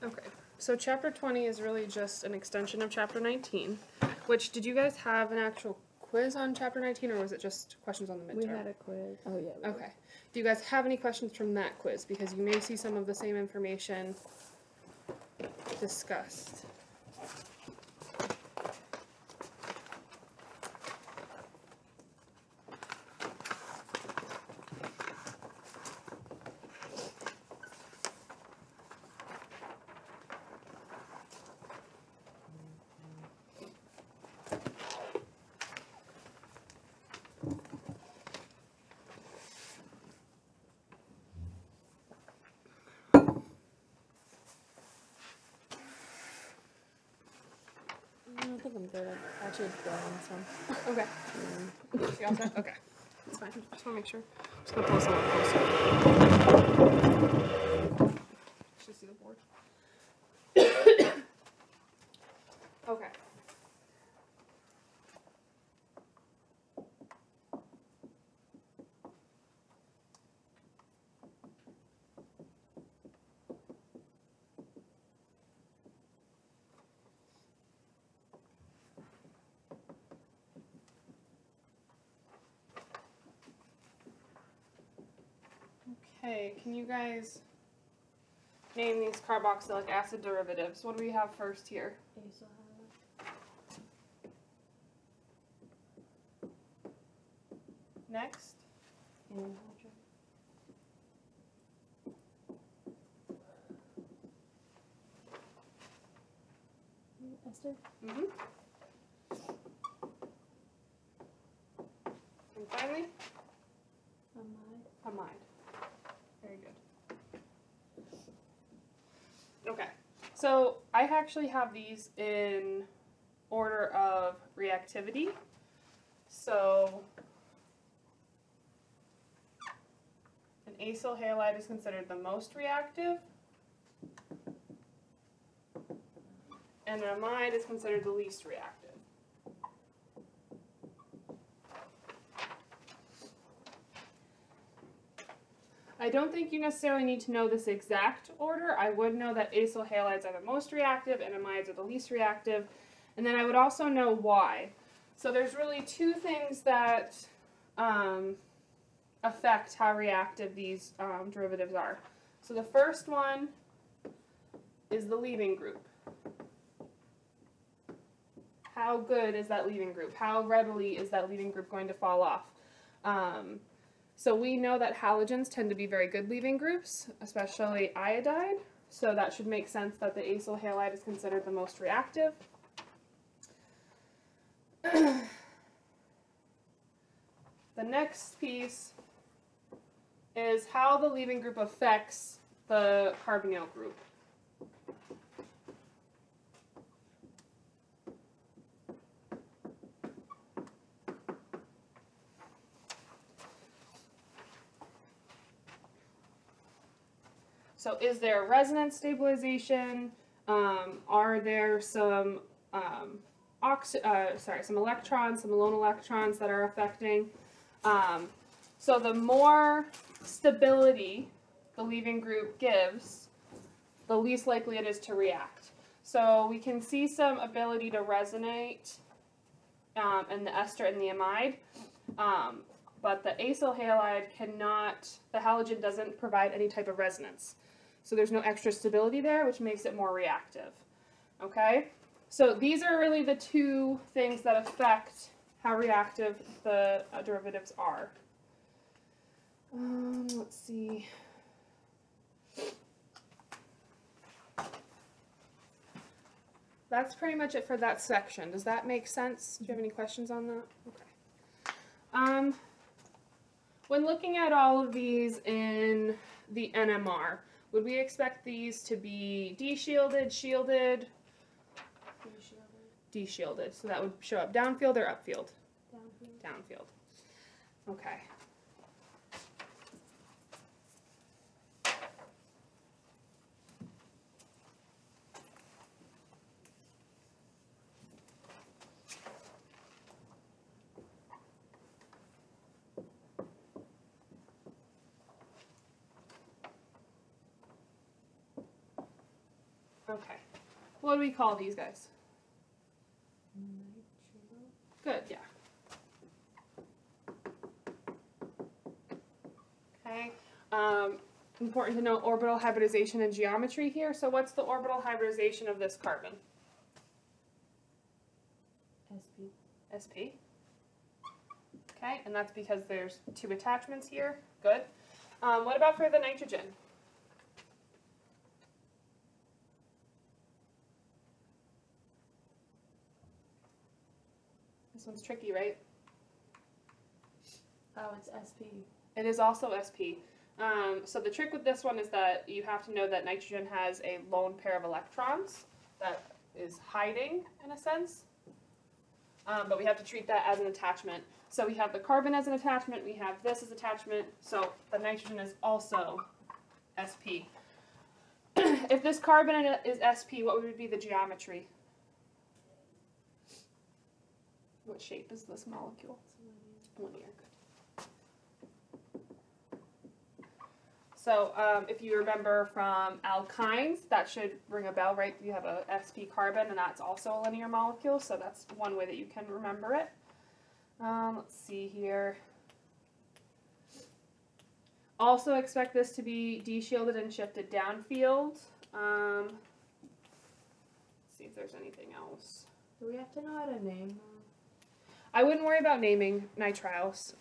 Okay, so chapter 20 is really just an extension of chapter 19, which, did you guys have an actual quiz on chapter 19, or was it just questions on the midterm? We had a quiz. Oh, yeah. Okay. Do you guys have any questions from that quiz? Because you may see some of the same information discussed. I think I'm good. I actually good on this one. Okay. You all set? Okay. That's fine. Just want to make sure. I'm just going to pull this a little closer. Should see the board. Okay. Okay, can you guys name these carboxylic acid derivatives? What do we have first here? Acyl halide. Next? Anhydride. Ester. Mm-hmm. And finally? Amide. Amide. Very good. Okay, so I actually have these in order of reactivity. So an acyl halide is considered the most reactive, and an amide is considered the least reactive. I don't think you necessarily need to know this exact order. I would know that acyl halides are the most reactive and amides are the least reactive. And then I would also know why. So there's really two things that affect how reactive these derivatives are. So the first one is the leaving group. How good is that leaving group? How readily is that leaving group going to fall off? So we know that halogens tend to be very good leaving groups, especially iodide. So that should make sense that the acyl halide is considered the most reactive. The next piece is how the leaving group affects the carbonyl group. So is there resonance stabilization? Are there some some electrons, some lone electrons that are affecting? So the more stability the leaving group gives, the least likely it is to react. So we can see some ability to resonate in the ester and the amide. But the acyl halide cannot, the halogen doesn't provide any type of resonance. So there's no extra stability there, which makes it more reactive. Okay? So these are really the two things that affect how reactive the derivatives are. Let's see. That's pretty much it for that section. Does that make sense? Do you have any questions on that? Okay. When looking at all of these in the NMR, would we expect these to be de-shielded, shielded? De-shielded. De-shielded. So that would show up downfield or upfield? Downfield. Downfield. Okay. Okay. What do we call these guys? Good, yeah. Okay. Important to note orbital hybridization and geometry here. So what's the orbital hybridization of this carbon? SP. SP. Okay, and that's because there's 2 attachments here. Good. What about for the nitrogen? This one's tricky, right? Oh, it's SP. It is also SP. So the trick with this one is that you have to know that nitrogen has a lone pair of electrons that is hiding, in a sense. But we have to treat that as an attachment. So we have the carbon as an attachment, we have this as attachment, so the nitrogen is also SP. If this carbon is SP, what would be the geometry? What shape is this molecule? Linear. So if you remember from alkynes, that should ring a bell, right? You have a sp carbon, and that's also a linear molecule, so that's one way that you can remember it. Let's see here. Also expect this to be de-shielded and shifted downfield. Let's see if there's anything else. Do we have to know how to name them? I wouldn't worry about naming nitriles.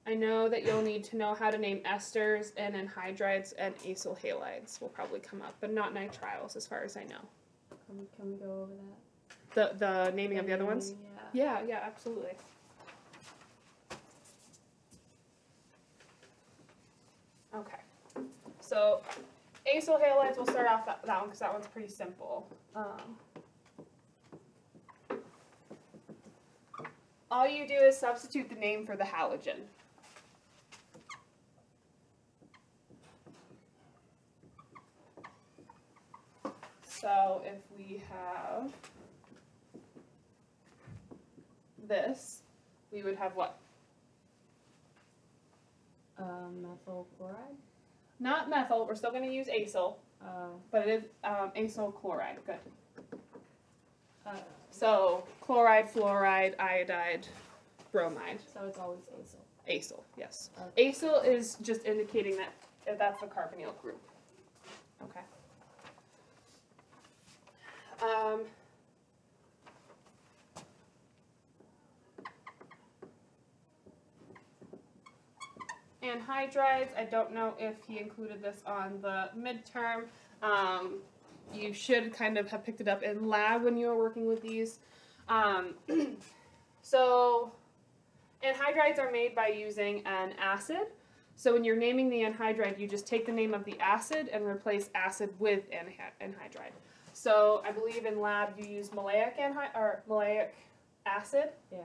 I know that you'll need to know how to name esters and anhydrides and acyl halides will probably come up, but not nitriles as far as I know. Can we go over that? The naming of the other ones? Yeah. Yeah, absolutely. Okay. So acyl halides, we'll start off that one because that one's pretty simple. All you do is substitute the name for the halogen. So if we have this, we would have what? Methyl chloride? Not methyl, we're still going to use acyl, but it is acyl chloride. Good. So chloride, fluoride, iodide, bromide. So it's always acyl. Acyl, yes. Okay. Acyl is just indicating that that's the carbonyl group. Okay. Anhydrides, I don't know if he included this on the midterm. You should kind of have picked it up in lab when you were working with these. So anhydrides are made by using an acid. So when you're naming the anhydride, you just take the name of the acid and replace acid with anhydride. So I believe in lab you use maleic acid. Yeah.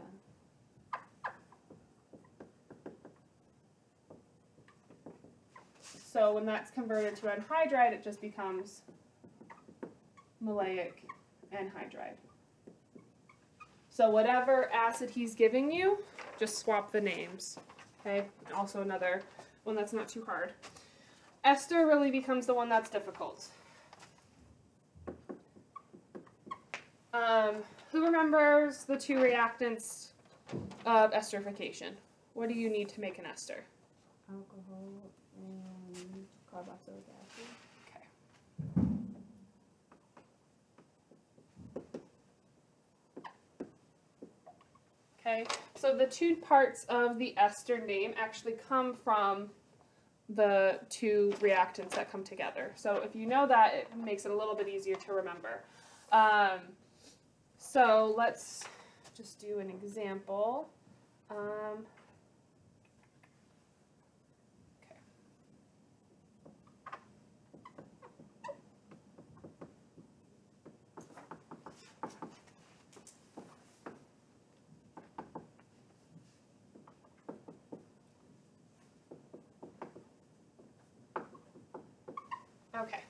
So when that's converted to anhydride, it just becomes maleic anhydride. So whatever acid he's giving you, just swap the names. Okay, also another one that's not too hard. Ester really becomes the one that's difficult. Who remembers the 2 reactants of esterification? What do you need to make an ester? Alcohol and carboxylic acid. Okay, so the 2 parts of the ester name actually come from the 2 reactants that come together. So if you know that, it makes it a little bit easier to remember. So let's just do an example. Okay,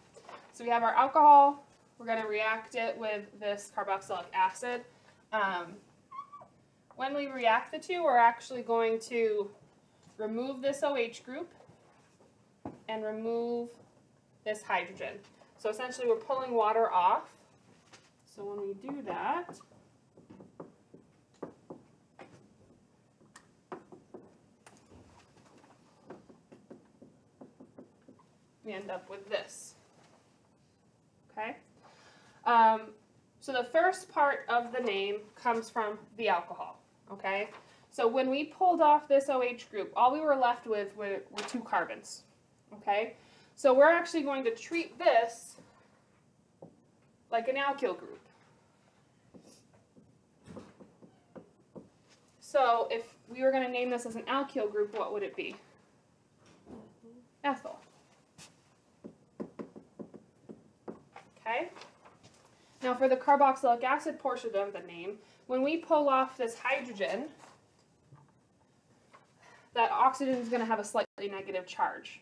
so we have our alcohol. We're going to react it with this carboxylic acid. When we react the 2, we're actually going to remove this OH group and remove this hydrogen. So essentially we're pulling water off. So when we do that, we end up with this. Okay? So the first part of the name comes from the alcohol. Okay? So when we pulled off this OH group, all we were left with were 2 carbons. Okay? So we're actually going to treat this like an alkyl group. So if we were going to name this as an alkyl group, what would it be? Ethyl. Okay? Now for the carboxylic acid portion of the name, when we pull off this hydrogen, that oxygen is going to have a slightly negative charge.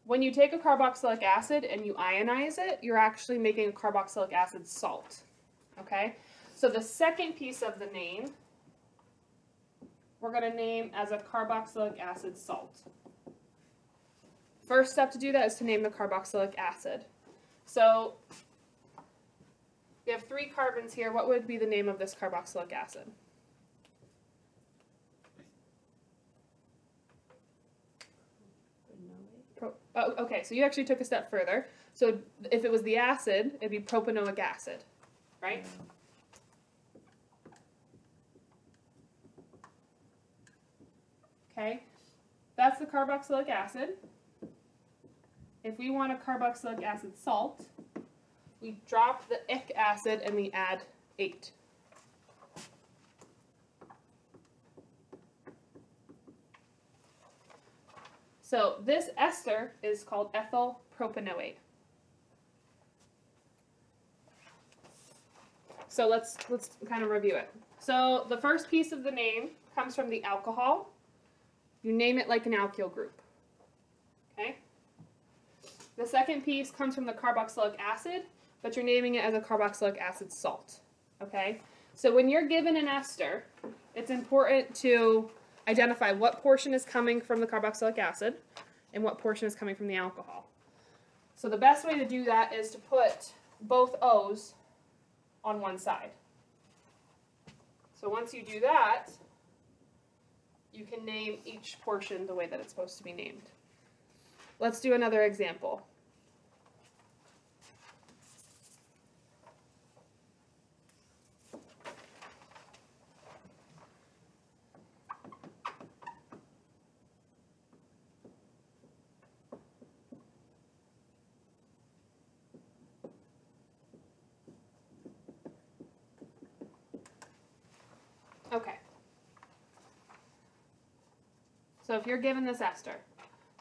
When you take a carboxylic acid and you ionize it, you're actually making a carboxylic acid salt. Okay? So the second piece of the name, we're going to name as a carboxylic acid salt. First step to do that is to name the carboxylic acid. So we have 3 carbons here. What would be the name of this carboxylic acid? Okay, so you actually took a step further. So if it was the acid, it'd be propanoic acid, right? Okay, that's the carboxylic acid. If we want a carboxylic acid salt, we drop the ic acid and we add 8. So this ester is called ethyl propanoate. So let's kind of review it. So the first piece of the name comes from the alcohol. You name it like an alkyl group. Okay? The second piece comes from the carboxylic acid, but you're naming it as a carboxylic acid salt. Okay? So when you're given an ester, it's important to identify what portion is coming from the carboxylic acid and what portion is coming from the alcohol. So the best way to do that is to put both O's on one side. So once you do that, you can name each portion the way that it's supposed to be named. Let's do another example. Okay. So if you're given this ester,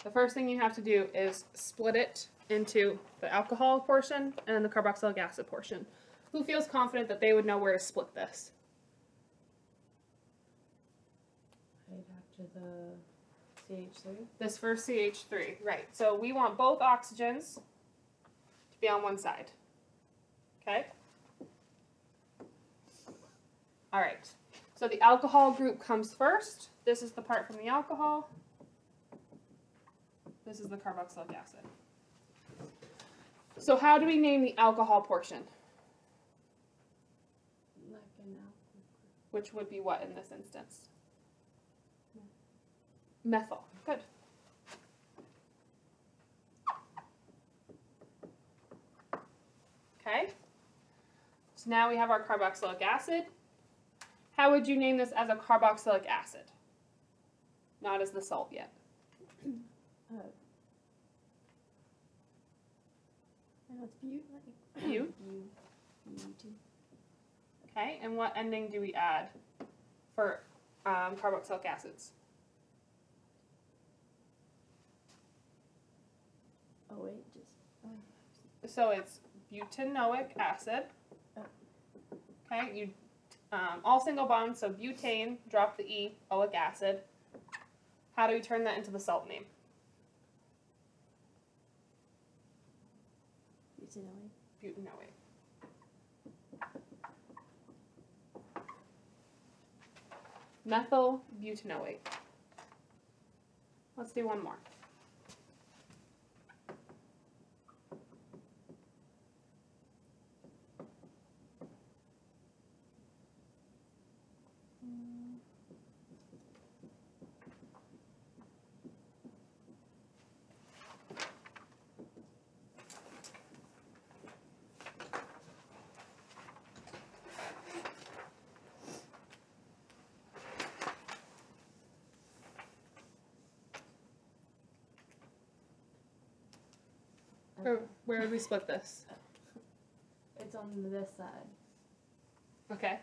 the first thing you have to do is split it into the alcohol portion and then the carboxylic acid portion. Who feels confident that they would know where to split this? Right after the CH3? This first CH3, right. So we want both oxygens to be on one side. Okay? All right. So the alcohol group comes first. This is the part from the alcohol. This is the carboxylic acid. So how do we name the alcohol portion? Like an alcohol. Which would be what in this instance? Methyl. Good. Okay. So now we have our carboxylic acid. How would you name this as a carboxylic acid? Not as the salt yet. I know it's bute. Bute. Okay, and what ending do we add for carboxylic acids? Oh wait, just. So it's butanoic acid. Oh. Okay, you all single bonds, so butane, drop the E, oic acid. How do we turn that into the salt name? Butanoate. Butanoate. Methyl butanoate. Let's do one more. Or where would we split this? It's on this side. Okay.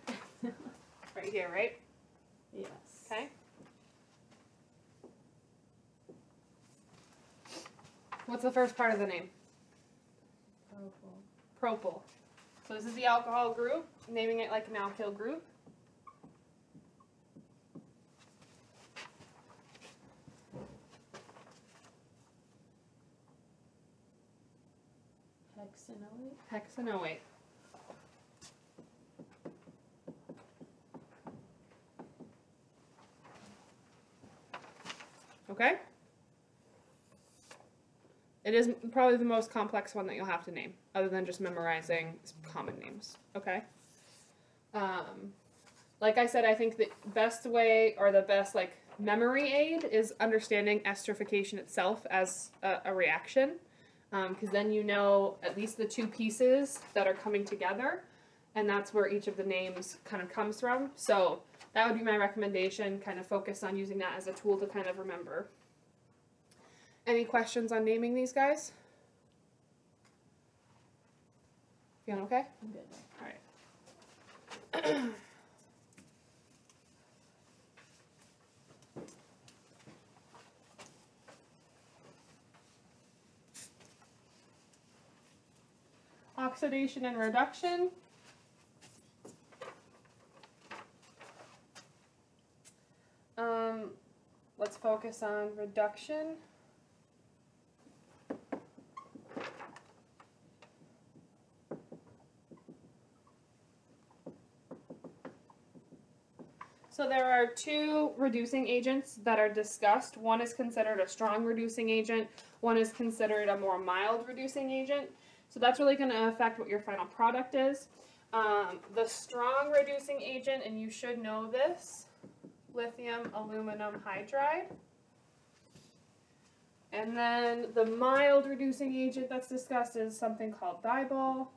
Right here, right? Yes. Okay. What's the first part of the name? Propyl. Propyl. So this is the alcohol group, naming it like an alkyl group. Hexanoate. Hexanoate. Okay? It is probably the most complex one that you'll have to name, other than just memorizing common names. Okay? Like I said, I think the best way, or the best like memory aid, is understanding esterification itself as a reaction, because then you know at least the two pieces that are coming together, and that's where each of the names kind of comes from. So that would be my recommendation, kind of focus on using that as a tool to kind of remember. Any questions on naming these guys? Feeling okay? I'm good. All right. Oxidation and reduction. Let's focus on reduction. So there are two reducing agents that are discussed. One is considered a strong reducing agent. One is considered a more mild reducing agent. So that's really going to affect what your final product is. The strong reducing agent, and you should know this, lithium aluminum hydride. And then the mild reducing agent that's discussed is something called dibol.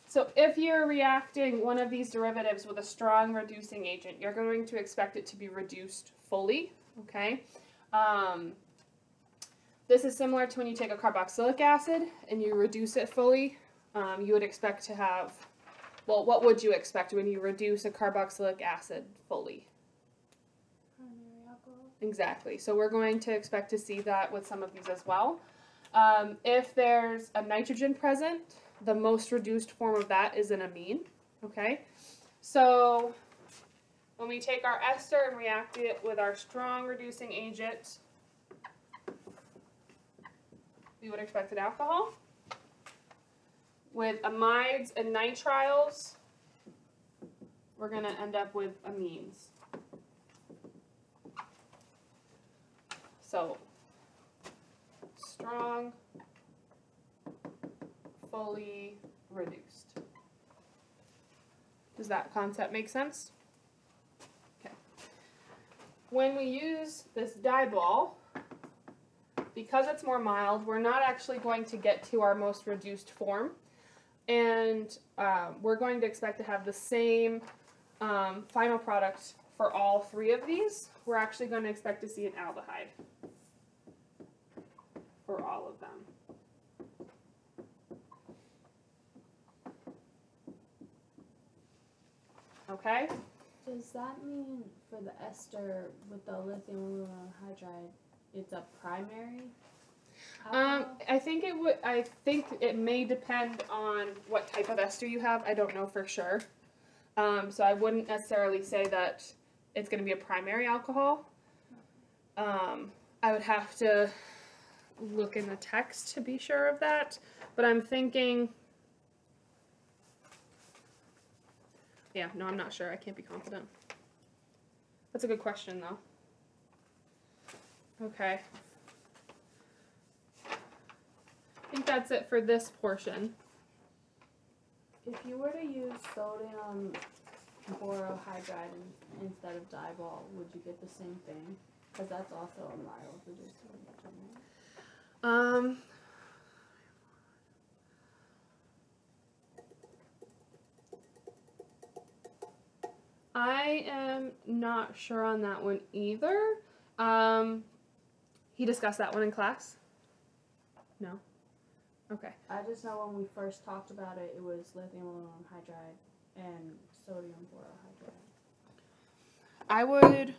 So if you're reacting one of these derivatives with a strong reducing agent, you're going to expect it to be reduced fully, okay? This is similar to when you take a carboxylic acid and you reduce it fully. You would expect to have, well, what would you expect when you reduce a carboxylic acid fully? Primary alcohol. Exactly. So we're going to expect to see that with some of these as well. If there's a nitrogen present, the most reduced form of that is an amine, okay? So when we take our ester and react it with our strong reducing agent, we would expect an alcohol. With amides and nitriles, we're going to end up with amines. So strong, fully reduced. Does that concept make sense? Okay. When we use this dibol, because it's more mild, we're not actually going to get to our most reduced form, and we're going to expect to have the same final product for all three of these. We're actually going to expect to see an aldehyde for all of them. Okay? Does that mean for the ester with the lithium aluminum hydride, it's a primary alcohol? I think it would. I think it may depend on what type of ester you have. I don't know for sure. So I wouldn't necessarily say that it's going to be a primary alcohol. I would have to look in the text to be sure of that. But I'm thinking. Yeah, no, I'm not sure. I can't be confident. That's a good question, though. Okay. I think that's it for this portion. If you were to use sodium borohydride instead of dibol, would you get the same thing? Because that's also a mild reducing agent. I am not sure on that one either. He discussed that one in class? No? Okay. I just know when we first talked about it, it was lithium aluminum hydride and sodium borohydride. I would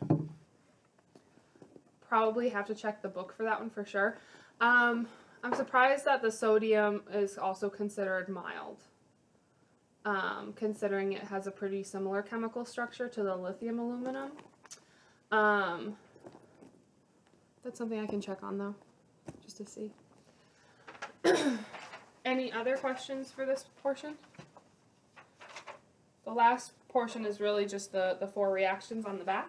probably have to check the book for that one for sure. I'm surprised that the sodium is also considered mild, considering it has a pretty similar chemical structure to the lithium aluminum. That's something I can check on though, just to see. Any other questions for this portion? The last portion is really just the 4 reactions on the back.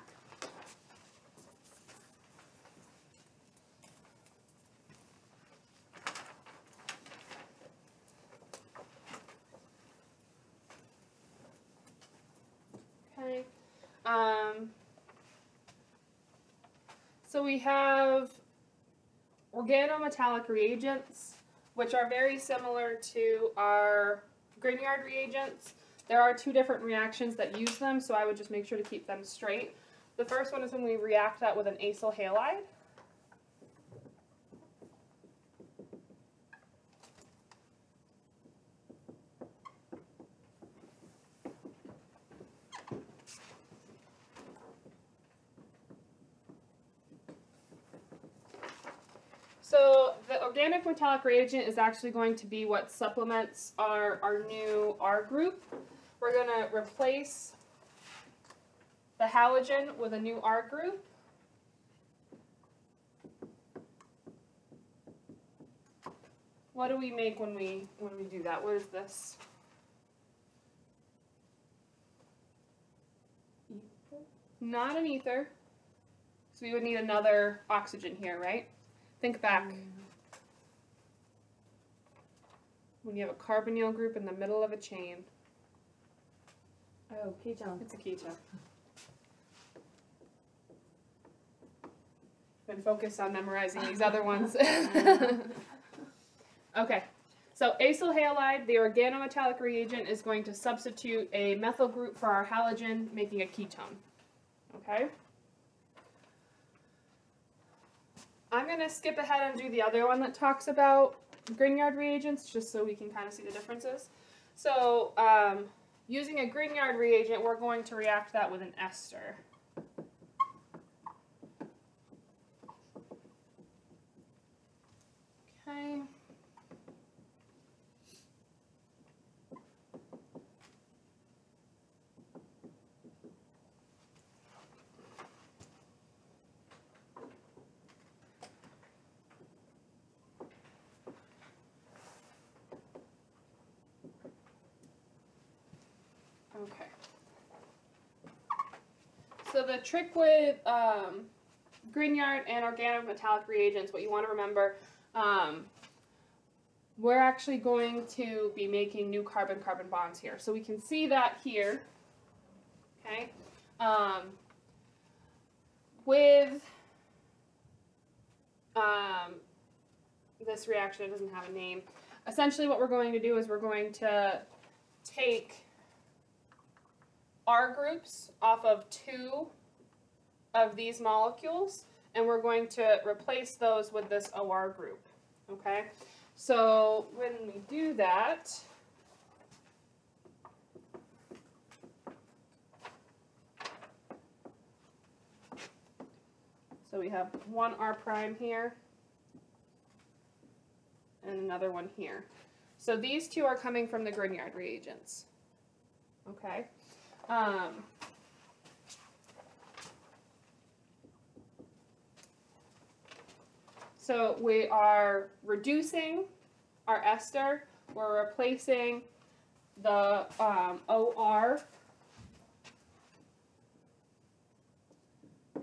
Okay. So we have organometallic reagents, which are very similar to our Grignard reagents. There are 2 different reactions that use them, so I would just make sure to keep them straight. The first one is when we react that with an acyl halide. So the organic metallic reagent is actually going to be what supplements our new R group. We're going to replace the halogen with a new R group. What do we make when we do that? What is this? Ether? Not an ether. So we would need another oxygen here, right? Think back. When you have a carbonyl group in the middle of a chain. Oh, ketone. It's a ketone. Been focused on memorizing these other ones. Okay, so acyl halide, the organometallic reagent, is going to substitute a methyl group for our halogen, making a ketone. Okay? I'm going to skip ahead and do the other one that talks about Grignard reagents, just so we can kind of see the differences. So, using a Grignard reagent, we're going to react that with an ester. Okay. Okay. So the trick with Grignard and organometallic reagents, what you want to remember, we're actually going to be making new carbon-carbon bonds here. So we can see that here, okay? With this reaction, it doesn't have a name. Essentially what we're going to do is we're going to take R groups off of 2 of these molecules, and we're going to replace those with this OR group, okay? So when we do that, so we have one R prime here, and another one here. So these 2 are coming from the Grignard reagents, okay? So we are reducing our ester, we're replacing the OR,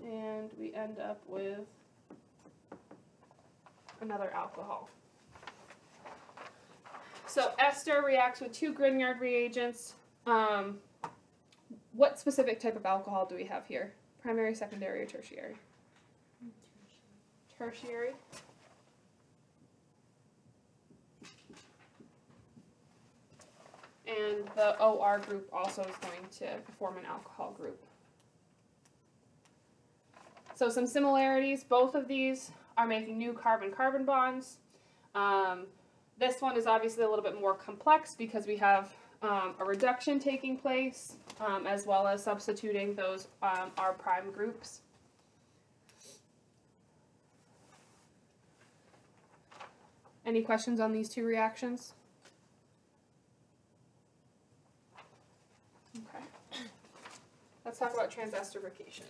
and we end up with another alcohol. So ester reacts with 2 Grignard reagents. What specific type of alcohol do we have here? Primary, secondary, or tertiary? Tertiary. And the OR group also is going to form an alcohol group. So some similarities, both of these are making new carbon-carbon bonds. This one is obviously a little bit more complex because we have a reduction taking place, as well as substituting those R prime groups. Any questions on these two reactions? Okay. Let's talk about transesterification.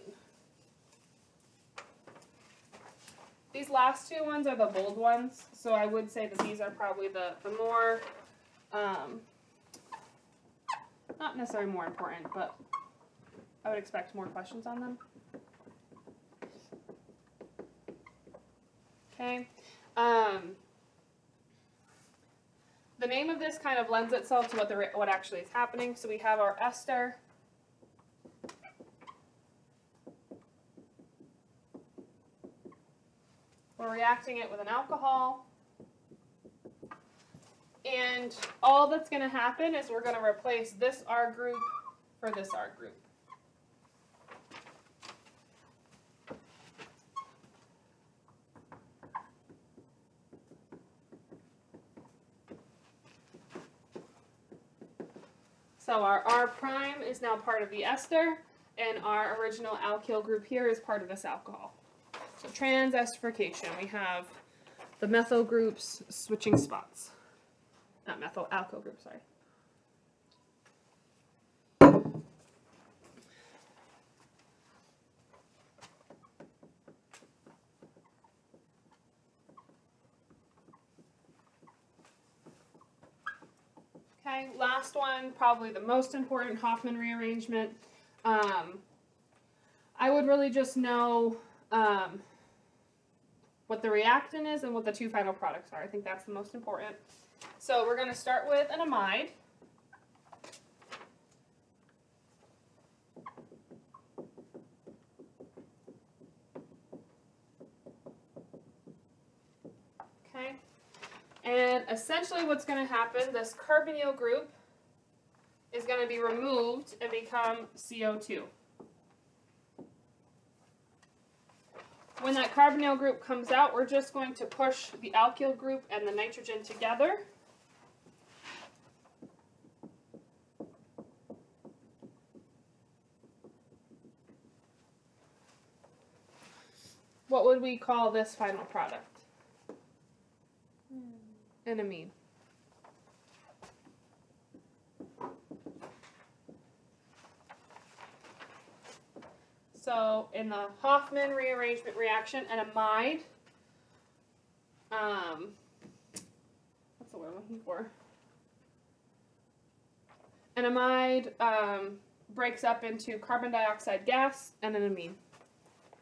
These last two ones are the bold ones, so I would say that these are probably the more, not necessarily more important, but I would expect more questions on them. Okay. The name of this kind of lends itself to what actually is happening. So we have our ester. We're reacting it with an alcohol. And all that's going to happen is we're going to replace this R group for this R group. So our R prime is now part of the ester, and our original alkyl group here is part of this alcohol. So transesterification, we have the methyl groups switching spots. Not methyl, alkyl group, sorry. Okay, last one, probably the most important, Hofmann rearrangement. I would really just know what the reactant is and what the two final products are. I think that's the most important. So we're going to start with an amide. Okay. And essentially what's going to happen, this carbonyl group is going to be removed and become CO2. When that carbonyl group comes out, we're just going to push the alkyl group and the nitrogen together. What would we call this final product? An amine. So in the Hofmann rearrangement reaction, an amide, what's the word I'm looking for? An amide breaks up into carbon dioxide gas and an amine.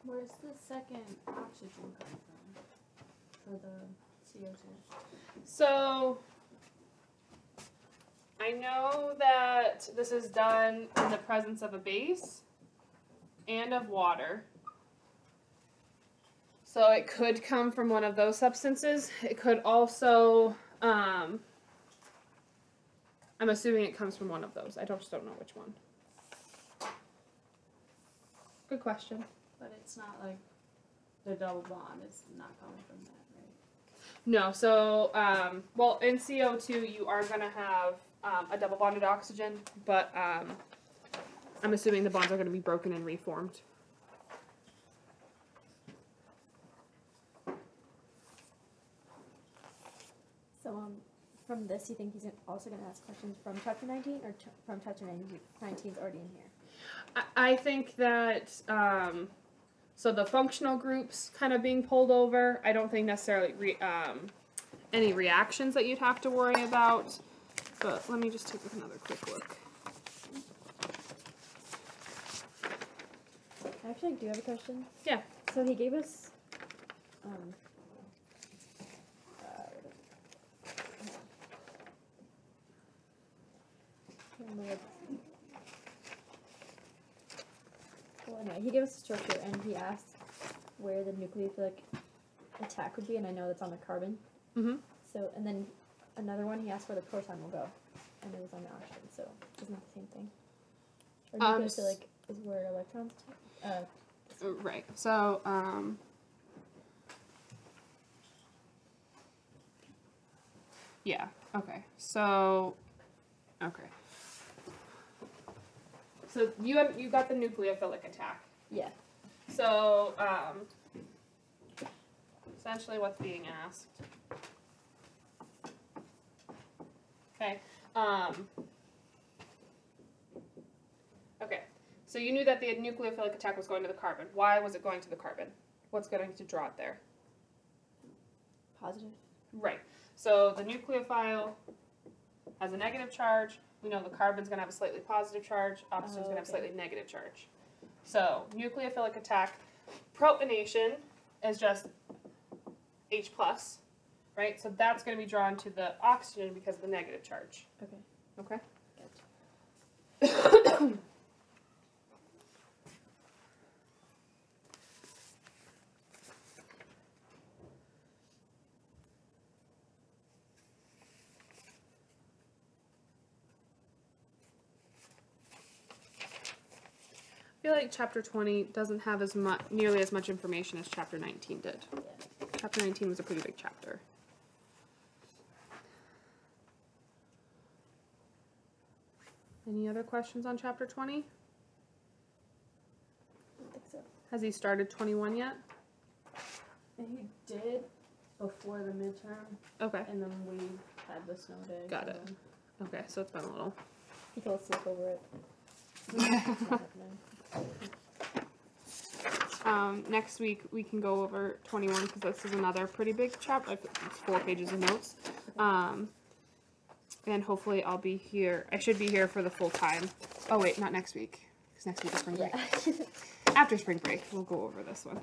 Where's the second oxygen come from for the CO2? So I know that this is done in the presence of a base and of water. So it could come from one of those substances. It could also, I'm assuming it comes from one of those. I just don't know which one. Good question. But it's not like the double bond. It's not coming from that, right? No. So, well, in CO2, you are going to have a double bonded oxygen, but I'm assuming the bonds are going to be broken and reformed. So, from this, you think he's also going to ask questions from Chapter 19, or from Chapter 19 is already in here? I think that, so the functional groups kind of being pulled over, I don't think necessarily any reactions that you'd have to worry about, but let me just take another quick look. Actually, I do have a question. Yeah. So he gave us, well, anyway, he gave us a structure, and he asked where the nucleophilic attack would be, and I know that's on the carbon. Mm-hmm. So, and then another one, he asked where the proton will go, and it was on the oxygen, so isn't that the same thing? Or nucleophilic is where electrons right. So, Yeah. Okay. So. Okay. So you got the nucleophilic attack. Yeah. So essentially, what's being asked. Okay. Okay. So you knew that the nucleophilic attack was going to the carbon. Why was it going to the carbon? What's going to draw it there? Positive. Right. So the nucleophile has a negative charge. We know the carbon's going to have a slightly positive charge. Oxygen's going to have a slightly negative charge. So nucleophilic attack, protonation is just H+, right? So that's going to be drawn to the oxygen because of the negative charge. Okay. Okay? Gotcha. I feel like chapter 20 doesn't have as much, nearly as much information as chapter 19 did. Yeah. Chapter 19 was a pretty big chapter. Any other questions on chapter 20? I don't think so. Has he started 21 yet? He did before the midterm, Okay. and then we had the snow day. Got so it. Okay, so it's been a little. He fell asleep over it. Next week we can go over 21 because this is another pretty big chapter. Like, it's 4 pages of notes. And hopefully I'll be here. I should be here for the full time. Oh wait, not next week. Because next week is spring break. Yeah. After spring break, we'll go over this one.